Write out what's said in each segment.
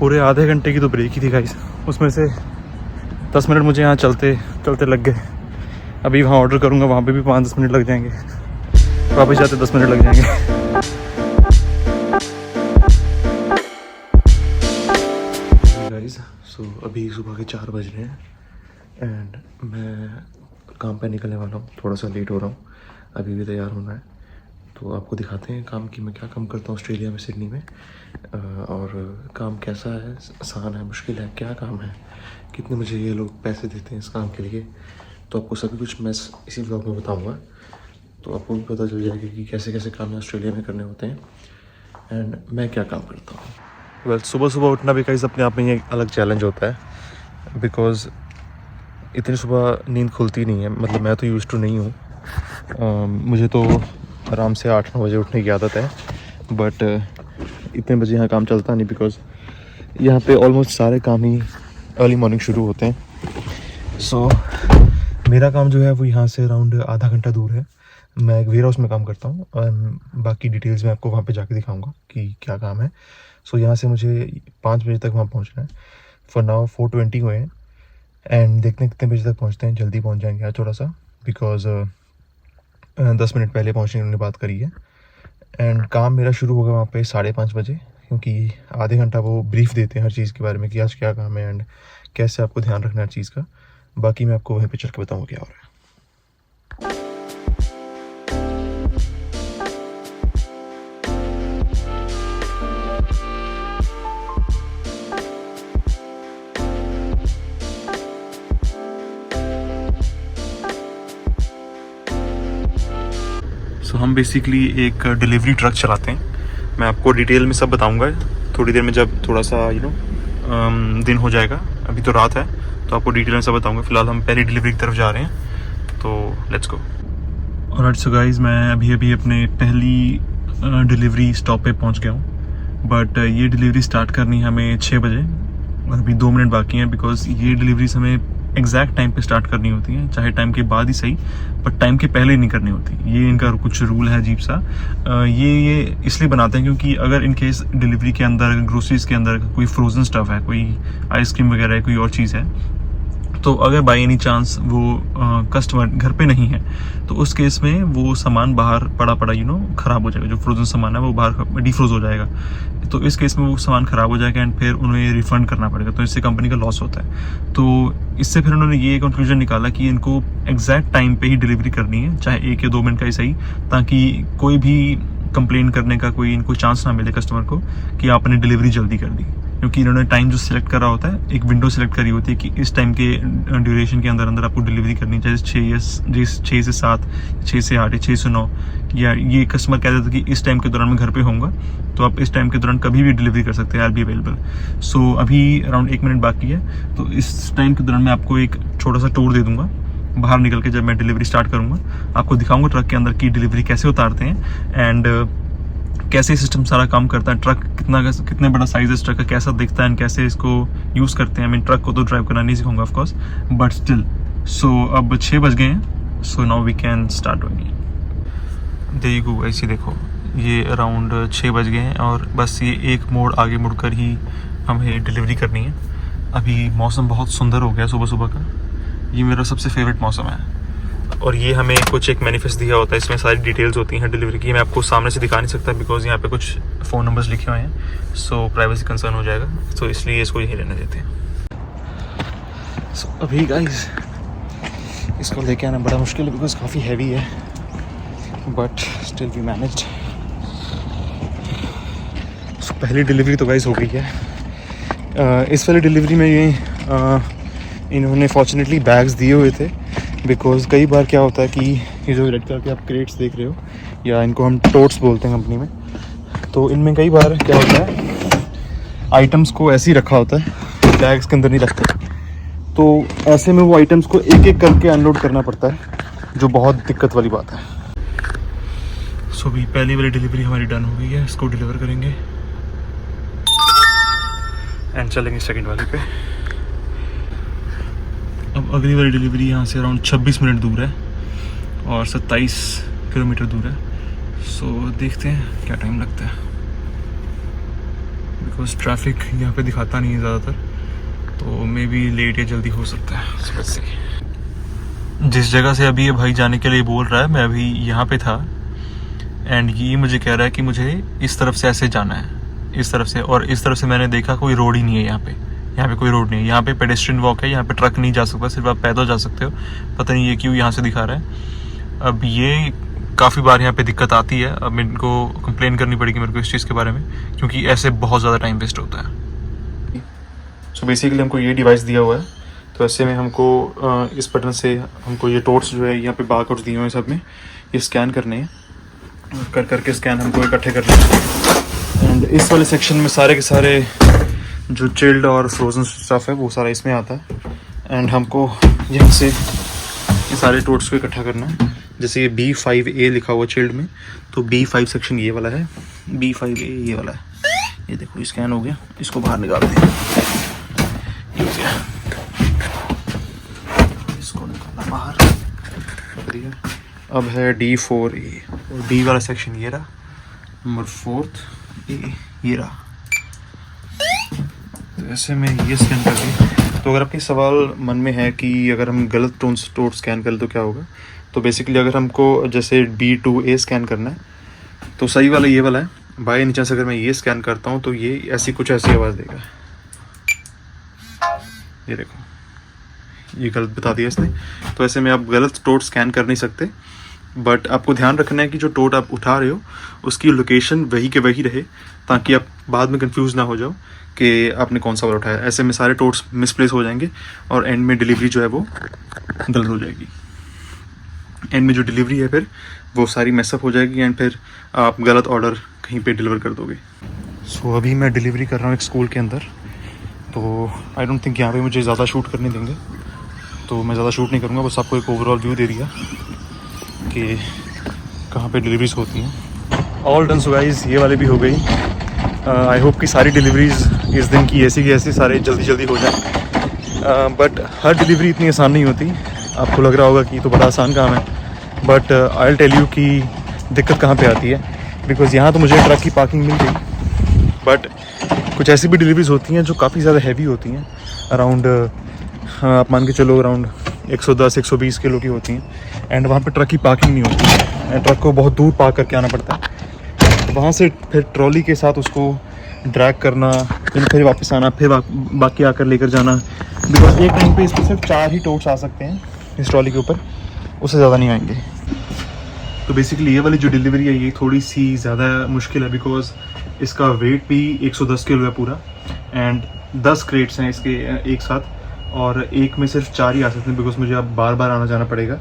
पूरे आधे घंटे की तो ब्रेक ही थी गाइस, उसमें से 10 मिनट मुझे यहाँ चलते चलते लग गए। अभी वहाँ ऑर्डर करूँगा, वहाँ पे भी 5-10 मिनट लग जाएंगे, वापस जाते 10 मिनट लग जाएंगे। गाइस सो अभी सुबह के 4 बज रहे हैं एंड मैं काम पे निकलने वाला हूँ, थोड़ा सा लेट हो रहा हूँ, अभी भी तैयार होना है। तो आपको दिखाते हैं काम की मैं क्या काम करता हूँ ऑस्ट्रेलिया में, सिडनी में, और काम कैसा है, आसान है, मुश्किल है, क्या काम है, कितने मुझे ये लोग पैसे देते हैं इस काम के लिए। तो आपको सभी कुछ मैं इसी व्लॉग में बताऊँगा, तो आपको भी पता चल जाएगा कि कैसे कैसे काम ऑस्ट्रेलिया में करने होते हैं एंड मैं क्या काम करता हूँ। वेल सुबह सुबह उठना भी कहीं अपने आप में एक अलग चैलेंज होता है, बिकॉज़ इतनी सुबह नींद खुलती नहीं है, मतलब मैं तो यूज़ टू नहीं हूँ। मुझे तो आराम से 8-9 बजे उठने की आदत है, बट इतने बजे यहाँ काम चलता नहीं, बिकॉज़ यहाँ पे ऑलमोस्ट सारे काम ही अर्ली मॉर्निंग शुरू होते हैं। सो मेरा काम जो है वो यहाँ से अराउंड आधा घंटा दूर है। मैं एक वेयर हाउस में काम करता हूँ और बाकी डिटेल्स मैं आपको वहाँ पे जाके दिखाऊंगा कि क्या काम है। सो यहाँ से मुझे 5 बजे तक वहाँ पहुँचना है। फॉर नाउ 4:20 हुए हैं एंड देखते हैं कितने बजे तक पहुँचते हैं। जल्दी पहुँच जाएंगे आज थोड़ा सा, बिकॉज़ 10 मिनट पहले पहुँचने की उन्होंने बात करी है। एंड काम मेरा शुरू होगा वहाँ पे 5:30 बजे, क्योंकि आधे घंटा वो ब्रीफ देते हैं हर चीज़ के बारे में कि आज क्या काम है एंड कैसे आपको ध्यान रखना है हर चीज़ का। बाकी मैं आपको वहीं पे चल के बताऊँगा क्या हो रहा है। सो हम बेसिकली एक डिलीवरी ट्रक चलाते हैं। मैं आपको डिटेल में सब बताऊंगा थोड़ी देर में, जब थोड़ा सा दिन हो जाएगा। अभी तो रात है, तो आपको डिटेल में सब बताऊंगा। फिलहाल हम पहली डिलीवरी की तरफ जा रहे हैं, तो let's go. Alright so guys, मैं अभी अपने पहली डिलीवरी स्टॉप पे पहुंच गया हूं, बट ये डिलीवरी स्टार्ट करनी है हमें 6 बजे और अभी 2 मिनट बाकी हैं, बिकॉज ये डिलीवरीज हमें एग्जैक्ट टाइम पे स्टार्ट करनी होती है, चाहे टाइम के बाद ही सही, बट टाइम के पहले नहीं करनी होती। ये इनका कुछ रूल है अजीब सा। ये इसलिए बनाते हैं क्योंकि अगर इन केस डिलीवरी के अंदर, ग्रोसरीज के अंदर कोई फ्रोजन स्टफ है, कोई आइसक्रीम वगैरह है, कोई और चीज़ है, तो अगर बाई एनी चांस वो कस्टमर घर पे नहीं है, तो उस केस में वो सामान बाहर पड़ा ख़राब हो जाएगा। जो फ्रोजन सामान है वो बाहर डिफ्रोज हो जाएगा, तो इस केस में वो सामान ख़राब हो जाएगा एंड फिर उन्हें रिफ़ंड करना पड़ेगा, तो इससे कंपनी का लॉस होता है। तो इससे फिर उन्होंने ये कंक्लूजन निकाला कि इनको एग्जैक्ट टाइम पे ही डिलीवरी करनी है, चाहे 1 या 2 मिनट का ही सही, ताकि कोई भी कंप्लेन करने का कोई इनको चांस ना मिले कस्टमर को कि आपने डिलीवरी जल्दी कर दी। क्योंकि इन्होंने टाइम जो सिलेक्ट करा होता है, एक विंडो सिलेक्ट करी होती है कि इस टाइम के ड्यूरेशन के अंदर आपको डिलीवरी करनी चाहिए, 6 से 7, 6 से 8 या 6 से 9, या ये कस्टमर कह देता है कि इस टाइम के दौरान मैं घर पे होऊंगा, तो आप इस टाइम के दौरान कभी भी डिलीवरी कर सकते हैं, आई विल बी अवेलेबल। सो अभी अराउंड 1 मिनट बाकी है, तो इस टाइम के दौरान मैं आपको एक छोटा सा टूर दे दूंगा बाहर निकल के। जब मैं डिलीवरी स्टार्ट करूँगा, आपको दिखाऊंगा ट्रक के अंदर की डिलीवरी कैसे उतारते हैं एंड कैसे सिस्टम सारा काम करता है। ट्रक कितने बड़ा साइज है, ट्रक का कैसा दिखता है, कैसे इसको यूज़ करते हैं। मैं ट्रक को तो ड्राइव करना नहीं सिखाऊंगा of course, but still. So अब 6 बज गए हैं, so now we can start doing. देखो ऐसे देखो, ये अराउंड 6 बज गए हैं और बस ये एक मोड़ आगे मुड़कर ही हमें डिलीवरी करनी है। अभी मौसम बहुत सुंदर हो गया सुबह सुबह का, ये मेरा सबसे फेवरेट मौसम है। और ये हमें कुछ एक मैनिफेस्ट दिया होता है, इसमें सारी डिटेल्स होती हैं डिलीवरी की। मैं आपको सामने से दिखा नहीं सकता बिकॉज यहाँ पे कुछ फ़ोन नंबर्स लिखे हुए हैं, सो प्राइवेसी कंसर्न हो जाएगा, तो इसलिए इसको यहीं रहने देते हैं। सो अभी गाइस इसको लेके आना बड़ा मुश्किल है बिकॉज काफ़ी हैवी है, बट स्टिल वी मैनेज्ड। सो पहली डिलीवरी तो गाइस हो गई है। इस वाली डिलीवरी में ये इन्होंने फॉर्चुनेटली बैग्स दिए हुए थे, बिकॉज़ कई बार क्या होता है कि ये जो रेड कलर के आप क्रेट्स देख रहे हो, या इनको हम टोट्स बोलते हैं कंपनी में, तो इनमें कई बार क्या होता है आइटम्स को ऐसे ही रखा होता है, बैग्स के अंदर नहीं रखते, तो ऐसे में वो आइटम्स को एक एक करके अनलोड करना पड़ता है, जो बहुत दिक्कत वाली बात है। सो भी पहली वाली डिलीवरी हमारी डन हो गई है, इसको डिलीवर करेंगे एंड चलेंगे सेकेंड वाली पे। अब अगली वाली डिलीवरी यहाँ से अराउंड 26 मिनट दूर है और 27 किलोमीटर दूर है। सो देखते हैं क्या टाइम लगता है, बिकॉज ट्रैफिक यहाँ पे दिखाता नहीं है ज़्यादातर, तो मे बी लेट या जल्दी हो सकता है इस वजह से। जिस जगह से अभी ये भाई जाने के लिए बोल रहा है, मैं अभी यहाँ पे था एंड ये मुझे कह रहा है कि मुझे इस तरफ से ऐसे जाना है, इस तरफ से, और इस तरफ से मैंने देखा कोई रोड ही नहीं है यहाँ पे कोई रोड नहीं है। यहाँ पे पेडेस्ट्रियन वॉक है, यहाँ पे ट्रक नहीं जा सकता, सिर्फ आप पैदल जा सकते हो। पता नहीं ये क्यों यहाँ से दिखा रहा है। अब ये काफ़ी बार यहाँ पे दिक्कत आती है, अब इनको कंप्लेन करनी पड़ेगी मेरे को इस चीज़ के बारे में, क्योंकि ऐसे बहुत ज़्यादा टाइम वेस्ट होता है। सो बेसिकली हमको ये डिवाइस दिया हुआ है, तो ऐसे में हमको इस बटन से हमको ये टोट्स जो है यहाँ पे बार कोड्स दिए हुए हैं सब में, ये स्कैन करने हैं, कर करके स्कैन हमको इकट्ठे करने हैं। एंड इस वाले सेक्शन में सारे के सारे जो चिल्ड और फ्रोज़न स्टफ है वो सारा इसमें आता है। एंड हमको यहाँ से ये सारे टोट्स को इकट्ठा करना है। जैसे ये B5A लिखा हुआ चिल्ड में, तो B5 सेक्शन ये वाला है, B5A ये वाला है। ये देखो स्कैन हो गया, इसको बाहर निकालते हैं। इसको निकालना बाहर। अब है D4A, और D वाला सेक्शन ये रहा, नंबर 4 A ये रहा। तो ऐसे में ये स्कैन करके, तो अगर आपके सवाल मन में है कि अगर हम गलत टोट स्कैन करें तो क्या होगा, तो बेसिकली अगर हमको जैसे B2A स्कैन करना है तो सही वाला ये वाला है। बाय नीचे से अगर मैं ये स्कैन करता हूँ तो ये ऐसी कुछ ऐसी आवाज़ देगा। ये देखो, ये गलत बता दिया इसने। तो ऐसे में आप गलत टोट स्कैन कर नहीं सकते, बट आपको ध्यान रखना है कि जो टोट आप उठा रहे हो उसकी लोकेशन वही के वही रहे, ताकि आप बाद में कंफ्यूज ना हो जाओ कि आपने कौन सा वाला उठाया। ऐसे में सारे टोट्स मिसप्लेस हो जाएंगे और एंड में डिलीवरी जो है वो गलत हो जाएगी। एंड में जो डिलीवरी है फिर वो सारी मैसअप हो जाएगी एंड फिर आप गलत ऑर्डर कहीं पे डिलीवर कर दोगे। सो अभी मैं डिलीवरी कर रहा हूँ एक स्कूल के अंदर, तो आई डोंट थिंक यहाँ पे मुझे ज़्यादा शूट करने देंगे, तो मैं ज़्यादा शूट नहीं करूँगा, बस आपको एक ओवरऑल व्यू दे दिया कि कहाँ पे डिलीवरीज होती हैं। All done. सो गाइस ये वाली भी हो गई। आई होप कि सारी डिलीवरीज इस दिन की ऐसी सारे जल्दी जल्दी हो जाए। बट हर डिलीवरी इतनी आसान नहीं होती। आपको लग रहा होगा कि तो बड़ा आसान काम है, but I will tell you कि दिक्कत कहाँ पे आती है। बिकॉज़ यहाँ तो मुझे ट्रक की पार्किंग मिल गई, बट कुछ ऐसी भी डिलीवरीज होती हैं जो काफ़ी ज़्यादा हैवी होती हैं। अराउंड आप मान के चलो अराउंड 110-120 किलो की होती हैं, एंड वहाँ पे ट्रक की पार्किंग नहीं होती है, ट्रक को बहुत दूर पार्क करके आना पड़ता है। तो वहाँ से फिर ट्रॉली के साथ उसको ड्रैग करना, फिर वापस आना, फिर बाकी आकर लेकर जाना। बिकॉज एक टाइम पे इस पर सिर्फ 4 ही टोट्स आ सकते हैं इस ट्रॉली के ऊपर, उससे ज़्यादा नहीं आएंगे। तो बेसिकली ये वाली जो डिलीवरी है ये थोड़ी सी ज़्यादा मुश्किल है, बिकॉज इसका वेट भी 110 किलो है पूरा, एंड 10 क्रेट्स हैं इसके एक साथ, और एक में सिर्फ 4 ही आ सकते हैं, बिकॉज मुझे अब बार बार आना जाना पड़ेगा।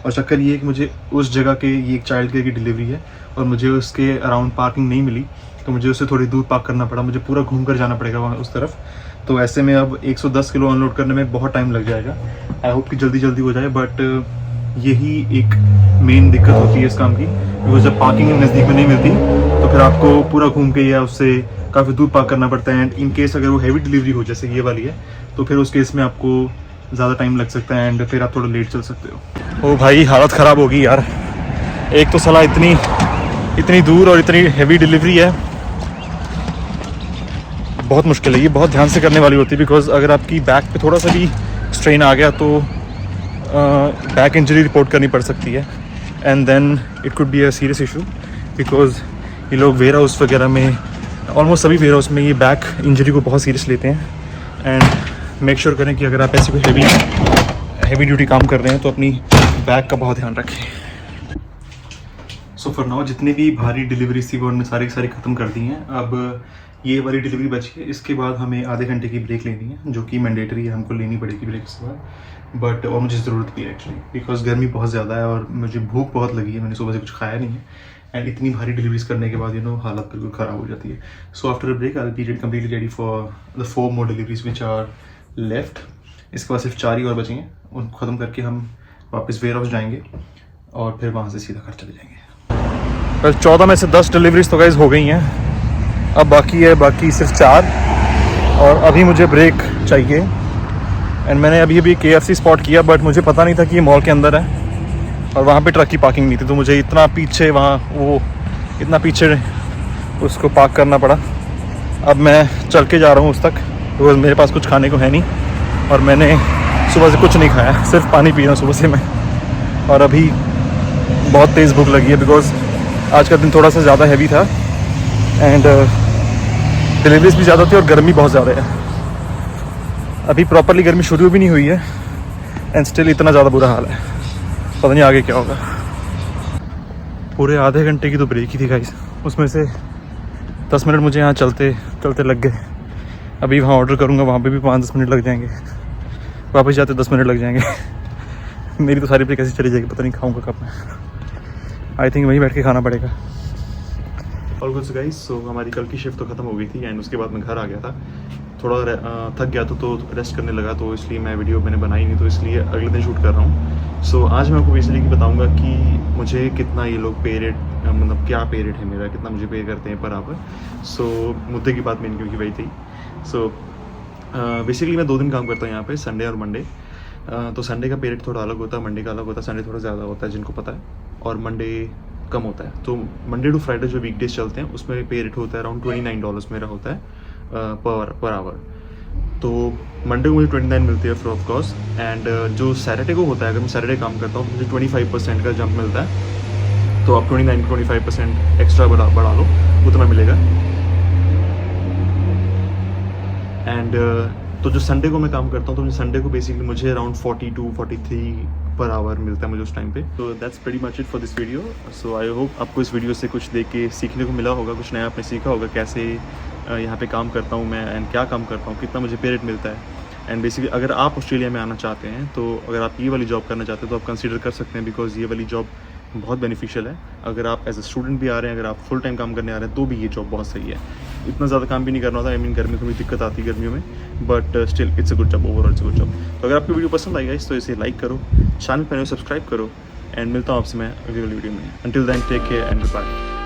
और चक्कर ये है कि मुझे उस जगह के, ये एक चाइल्ड केयर की डिलीवरी है और मुझे उसके अराउंड पार्किंग नहीं मिली, तो मुझे उससे थोड़ी दूर पार्क करना पड़ा, मुझे पूरा घूम कर जाना पड़ेगा वहाँ उस तरफ। तो ऐसे में अब 110 किलो अनलोड करने में बहुत टाइम लग जाएगा। आई होप कि जल्दी जल्दी हो जाए, बट यही एक मेन दिक्कत होती है इस काम की, बिकॉज जब पार्किंग नज़दीक में नहीं मिलती तो फिर आपको पूरा घूम के या उससे काफ़ी दूर पार्क करना पड़ता है। एंड इन केस अगर वो हैवी डिलीवरी हो जैसे ये वाली है, तो फिर उस केस में आपको ज़्यादा टाइम लग सकता है एंड फिर आप थोड़ा लेट चल सकते हो। ओ भाई हालत ख़राब होगी यार। एक तो साला इतनी दूर और इतनी हैवी डिलीवरी है, बहुत मुश्किल है। ये बहुत ध्यान से करने वाली होती है, बिकॉज अगर आपकी बैक पे थोड़ा सा भी स्ट्रेन आ गया तो बैक इंजरी रिपोर्ट करनी पड़ सकती है, and then it could be a serious issue. Because ये लोग वेयर हाउस वगैरह में, ऑलमोस्ट सभी वेयर हाउस में ये बैक इंजरी को बहुत सीरियस लेते हैं। एंड मेक श्योर करें कि अगर आप ऐसी कोई हैवी ड्यूटी काम कर रहे हैं तो अपनी बैक का बहुत ध्यान रखें। सो फॉर नाउ जितनी भी भारी डिलीवरी थी वो उन्होंने सारी ख़त्म कर दी हैं। अब ये वाली डिलीवरी बची है, इसके बाद हमें आधे घंटे की ब्रेक लेनी है, जो कि मैंडेटरी है, हमको लेनी पड़ेगी ब्रेक के बाद। बट और मुझे ज़रूरत भी है एक्चुअली, बिकॉज गर्मी बहुत ज़्यादा है और मुझे भूख बहुत लगी है, मैंने सुबह से कुछ खाया नहीं है, एंड इतनी भारी डिलीवरीज करने के बाद हालत बिल्कुल ख़राब हो जाती है। So after a break I will be completely ready for the 4 more deliveries which are left. इसके बाद सिर्फ 4 ही और बचेंगे, उनको ख़त्म करके हम वापस वेयर हाउस जाएंगे और फिर वहाँ से सीधा घर चले जाएंगे। 14 में से 10 डिलीवरीज तो गाइस हो गई हैं, अब बाकी सिर्फ 4, और अभी मुझे ब्रेक चाहिए। एंड मैंने अभी KFC स्पॉट किया, बट मुझे पता नहीं था कि ये मॉल के अंदर है और वहाँ पे ट्रक की पार्किंग नहीं थी, तो मुझे इतना पीछे उसको पार्क करना पड़ा। अब मैं चल के जा रहा हूँ उस तक, बिकॉज मेरे पास कुछ खाने को है नहीं और मैंने सुबह से कुछ नहीं खाया, सिर्फ पानी पी रहा हूँ सुबह से मैं। और अभी बहुत तेज़ भूख लगी है बिकॉज आज का दिन थोड़ा सा ज़्यादा हैवी था एंड डिलीवरीज भी ज़्यादा थी और गर्मी बहुत ज़्यादा है। अभी प्रॉपरली गर्मी शुरू भी नहीं हुई है एंड स्टिल इतना ज़्यादा बुरा हाल है, पता नहीं आगे क्या होगा। पूरे आधे घंटे की तो ब्रेक ही थी गाइस, उसमें से 10 मिनट मुझे यहाँ चलते चलते लग गए। अभी वहाँ ऑर्डर करूँगा, वहाँ पे भी 5-10 मिनट लग जाएंगे, वापस जाते 10 मिनट लग जाएंगे। मेरी तो सारी ब्रेक ऐसी चली जाएगी, पता नहीं खाऊँगा कब मैं। आई थिंक वहीं बैठ के खाना पड़ेगा। और कुछ गाइस, सो हमारी कल की शिफ्ट तो ख़त्म हो गई थी एंड उसके बाद मैं घर आ गया था। थोड़ा थक गया था तो रेस्ट करने लगा, तो इसलिए मैं वीडियो मैंने बनाई नहीं, तो इसलिए अगले दिन शूट कर रहा हूँ। सो आज मैं आपको बेसिकली बताऊँगा कि मुझे कितना ये लोग पे रेट, मतलब क्या पे रेट है मेरा, कितना मुझे पे करते हैं पर आवर। सो मुद्दे की बात मेरी क्योंकि वही थी। सो बेसिकली मैं 2 दिन काम करता हूँ यहाँ पे, संडे और मंडे। तो संडे का पे रेट थोड़ा अलग होता है, मंडे का अलग होता है, संडे थोड़ा ज़्यादा होता है जिनको पता है, और मंडे कम होता है। तो मंडे टू फ्राइडे जो वीकडेज चलते हैं उसमें पे रेट होता है अराउंड $29 मेरा होता है पर आवर। तो मंडे को मुझे 29 मिलती है फ्री ऑफ कॉस्ट एंड जो सैटरडे को होता है, अगर मैं सैटरडे काम करता हूँ तो मुझे 25% का जंप मिलता है। तो आप 29 को 25% एक्स्ट्रा बढ़ा लो, उतना मिलेगा। एंड तो जो संडे को मैं काम करता हूँ तो संडे को बेसिकली मुझे अराउंड 42-43 पर आवर मिलता है मुझे उस टाइम पे। तो that's pretty much it for this video. So I hope आपको इस वीडियो से कुछ देख के सीखने को मिला होगा, कुछ नया आपने सीखा होगा, कैसे यहाँ पे काम करता हूँ मैं एंड क्या काम करता हूँ, कितना मुझे पे रेट मिलता है। एंड बेसिकली अगर आप ऑस्ट्रेलिया में आना चाहते हैं, तो अगर आप ये वाली जॉब करना चाहते हैं तो आप कंसिडर कर सकते हैं, बिकॉज ये वाली जॉब बहुत बेनिफिशियल है। अगर आप एज ए स्टूडेंट भी आ रहे हैं, अगर आप फुल टाइम काम करने आ रहे हैं, तो भी ये जॉब बहुत सही है। इतना ज़्यादा काम भी नहीं करना होता, आई मीन गर्मी को भी दिक्कत आती है गर्मियों में, but still it's a good job, overall it's a good job. तो अगर आपको वीडियो पसंद आई गाइस तो इसे लाइक करो, चैनल पर सब्सक्राइब करो एंड मिलता हूँ आपसे मैं अगली वाली वीडियो में। Until then take care and good bye.